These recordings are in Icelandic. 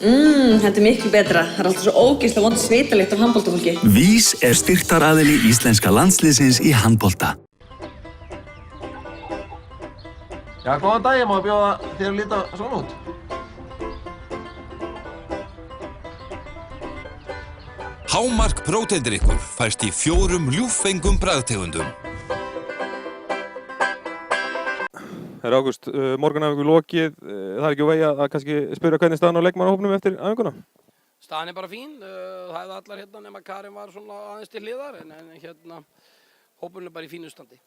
Þetta miklu betra. Það alltaf svo ógeðslega vond svitalykt af handboltafólki. Vís styrktaraðili íslenska landsliðsins í handbolta. Já, góðan daginn, má bjóða þér að líta svona út? Hámark próteindrykkur fæst í 4 ljúffengum bragðtegundum. Herra Ágúst, morgunæfingu lokið, það ekki úr vegi að kannski spyrja hvernig staðan á leikmannahópnum eftir æfinguna? Staðan bara fín, það hefði allar hérna nema Karin var svona aðeins til hliðar en hérna hópurinn bara í fínu standi.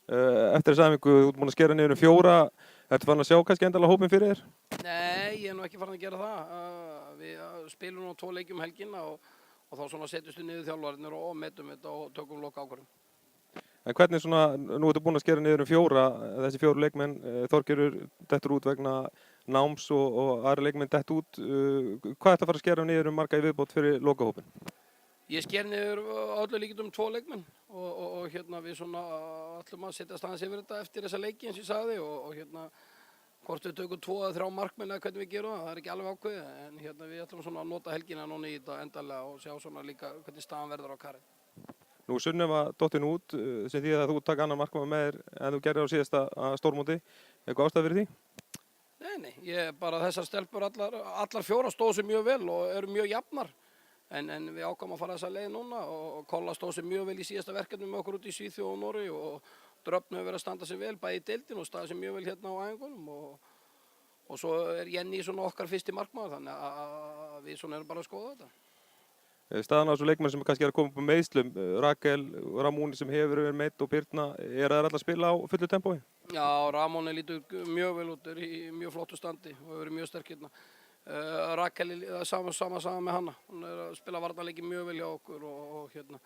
Eftir þessa æfingu, þú ert búin að skera niður 4, ertu farin að sjá kannski endalega hópinn fyrir þér? Nei, ég nú ekki farin að gera það. Við spilum nú 2 leiki helgina og þá svona setjumst við niður þjálfararnir og metum þetta og tökum loka ákvörðun. En hvernig svona, nú ertu búin að skera niður 4, þessi 4 leikmenn, Þorgerður dettur út vegna náms og aðri leikmenn dett út. Hvað ertu að fara að skera niður marga í viðbót fyrir lokahópinn? Ég sker niður öllu líkindum 2 leikmenn og hérna við svona ætlum að setja staðans yfir þetta eftir þessa leiki eins og ég sagði og hérna hvort við tökum 2 eða 3 markmenn eða hvernig við gerum það er ekki alveg ákveðið en hérna við ætlum svona að nota helgina núna í þetta endalega og sjá svona líka hvernig staðan verður á Karin. Nú Sunneva dottin út sem því að þú taka annan markmann með þér en þú gerðir á síðasta stórmóti. Eitthvað ástæða fyrir því? Nei, ég bara þessar stelpur allar 4 stóðu sig mjög vel og eru mjög jafnar. En við ákváðum að fara þessa leið núna og Kolla stóð sig mjög vel í síðasta verkefni með okkur út í Svíþjóð og Noregi og Dröfn hefur verið að standa sig vel bæði í deildin og staðið sig mjög vel hérna á æfingunum og svo er Jenny svona okkar fyrsti markmaður þannig að við svona erum bara að skoða þetta. Staðan á þessu leikmenn sem kannski er að koma upp á meiðslum, Rakel, Ramóni sem hefur verið meidd og Birna, þær alltaf að spila á fullu tempói? Já, Ramóni lítur mjög vel út, er í mjög flottu standi og hefur verið mjög sterk hérna. Rakel er sama með hana, hún er að spila varnarleiki mjög vel hjá okkur og hérna.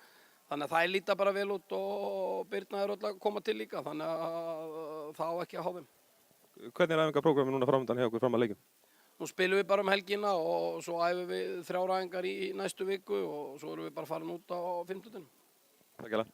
Þannig að það líta bara vel út og Birna er öll að koma til líka, þannig að það á ekki að hafa þeim. Hvernig er æfingaprógramið núna framöndan hjá okkur fram að leikjum? Nú spilum við bara helgina og svo æfum við 3 æfingar í næstu viku og svo erum við bara farin út á 50. Takk.